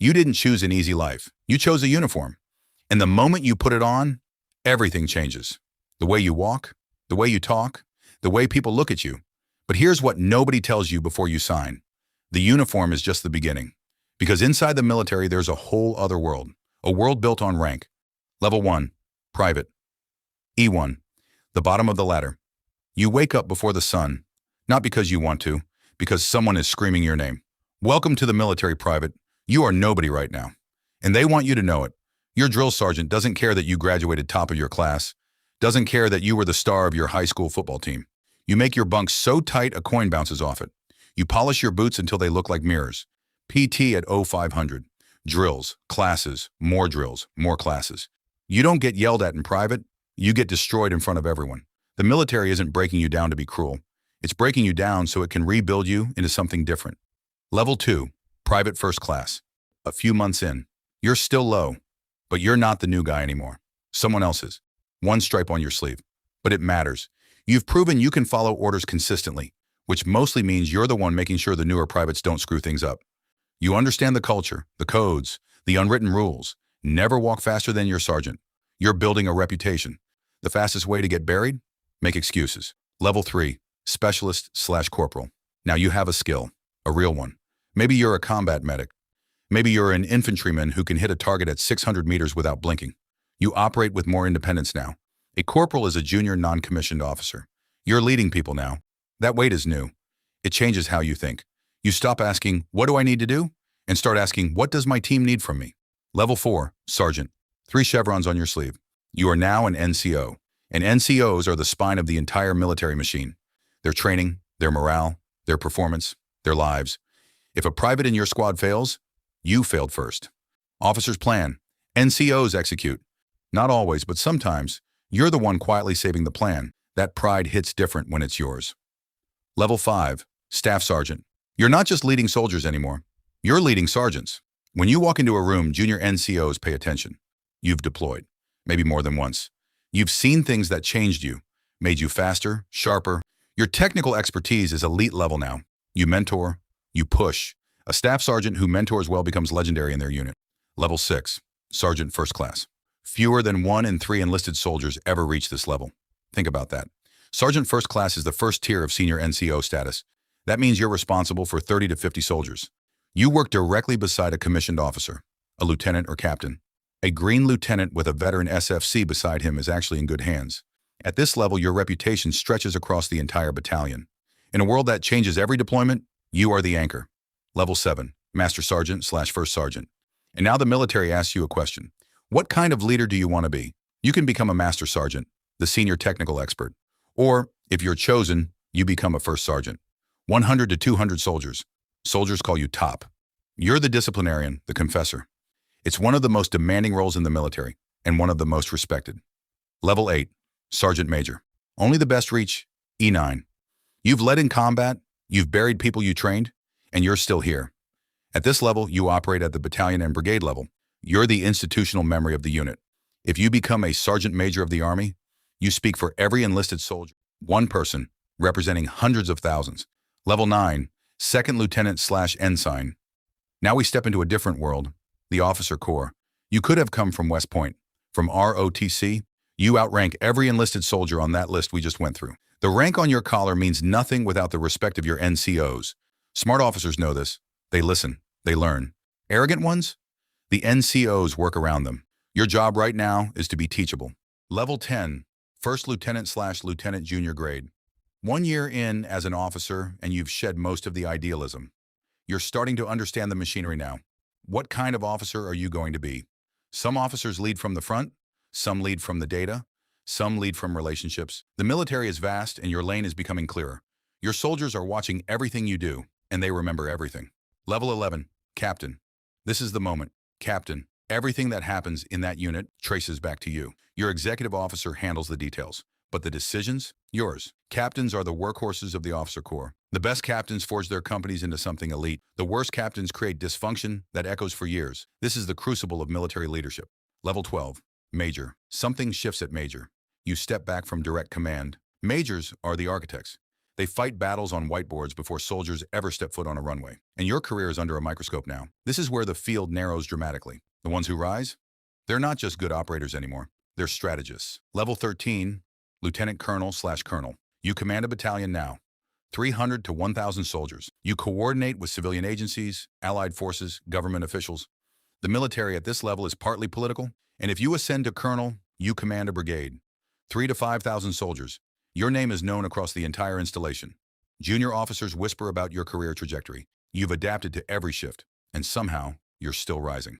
You didn't choose an easy life. You chose a uniform. And the moment you put it on, everything changes. The way you walk, the way you talk, the way people look at you. But here's what nobody tells you before you sign. The uniform is just the beginning. Because inside the military, there's a whole other world. A world built on rank. Level 1, Private. E1, the bottom of the ladder. You wake up before the sun, not because you want to, because someone is screaming your name. Welcome to the military, Private. You are nobody right now. And they want you to know it. Your drill sergeant doesn't care that you graduated top of your class, doesn't care that you were the star of your high school football team. You make your bunk so tight a coin bounces off it. You polish your boots until they look like mirrors. PT at 0500. Drills, classes, more drills, more classes. You don't get yelled at in private, you get destroyed in front of everyone. The military isn't breaking you down to be cruel. It's breaking you down so it can rebuild you into something different. Level 2, Private First Class. A few months in. You're still low, but you're not the new guy anymore. Someone else is. One stripe on your sleeve. But it matters. You've proven you can follow orders consistently, which mostly means you're the one making sure the newer privates don't screw things up. You understand the culture, the codes, the unwritten rules. Never walk faster than your sergeant. You're building a reputation. The fastest way to get buried? Make excuses. Level 3, Specialist/Corporal. Now you have a skill, a real one. Maybe you're a combat medic. Maybe you're an infantryman who can hit a target at 600 meters without blinking. You operate with more independence now. A corporal is a junior non-commissioned officer. You're leading people now. That weight is new. It changes how you think. You stop asking, what do I need to do? And start asking, what does my team need from me? Level 4, Sergeant. 3 chevrons on your sleeve. You are now an NCO. And NCOs are the spine of the entire military machine. Their training, their morale, their performance, their lives. If a private in your squad fails, you failed first. Officers plan. NCOs execute. Not always, but sometimes, you're the one quietly saving the plan. That pride hits different when it's yours. Level 5, Staff Sergeant. You're not just leading soldiers anymore. You're leading sergeants. When you walk into a room, junior NCOs pay attention. You've deployed, maybe more than once. You've seen things that changed you, made you faster, sharper. Your technical expertise is elite level now. You mentor, you push. A staff sergeant who mentors well becomes legendary in their unit. Level 6, Sergeant First Class. Fewer than 1 in 3 enlisted soldiers ever reach this level. Think about that. Sergeant First Class is the first tier of senior NCO status. That means you're responsible for 30 to 50 soldiers. You work directly beside a commissioned officer, a lieutenant or captain. A green lieutenant with a veteran SFC beside him is actually in good hands. At this level, your reputation stretches across the entire battalion. In a world that changes every deployment, you are the anchor. Level 7, Master Sergeant/First Sergeant. And now the military asks you a question. What kind of leader do you want to be? You can become a Master Sergeant, the senior technical expert. Or, if you're chosen, you become a First Sergeant. 100 to 200 soldiers. Soldiers call you top. You're the disciplinarian, the confessor. It's one of the most demanding roles in the military, and one of the most respected. Level 8, Sergeant Major. Only the best reach, E9. You've led in combat, you've buried people you trained, and you're still here. At this level, you operate at the battalion and brigade level. You're the institutional memory of the unit. If you become a Sergeant Major of the Army, you speak for every enlisted soldier, one person, representing hundreds of thousands. Level 9, Second Lieutenant/Ensign. Now we step into a different world, the officer corps. You could have come from West Point. From ROTC, you outrank every enlisted soldier on that list we just went through. The rank on your collar means nothing without the respect of your NCOs. Smart officers know this. They listen. They learn. Arrogant ones? The NCOs work around them. Your job right now is to be teachable. Level 10, First Lieutenant/Lieutenant Junior Grade. 1 year in as an officer, and you've shed most of the idealism. You're starting to understand the machinery now. What kind of officer are you going to be? Some officers lead from the front, some lead from the data, some lead from relationships. The military is vast and your lane is becoming clearer. Your soldiers are watching everything you do, and they remember everything. Level 11, Captain. This is the moment. Captain, everything that happens in that unit traces back to you. Your executive officer handles the details, but the decisions, yours. Captains are the workhorses of the officer corps. The best captains forge their companies into something elite. The worst captains create dysfunction that echoes for years. This is the crucible of military leadership. Level 12, Major. Something shifts at Major. You step back from direct command. Majors are the architects. They fight battles on whiteboards before soldiers ever step foot on a runway. And your career is under a microscope now. This is where the field narrows dramatically. The ones who rise? They're not just good operators anymore. They're strategists. Level 13, Lieutenant Colonel/Colonel. You command a battalion now. 300 to 1,000 soldiers. You coordinate with civilian agencies, allied forces, government officials. The military at this level is partly political, and if you ascend to colonel, you command a brigade. 3 to 5,000 soldiers. Your name is known across the entire installation. Junior officers whisper about your career trajectory. You've adapted to every shift, and somehow, you're still rising.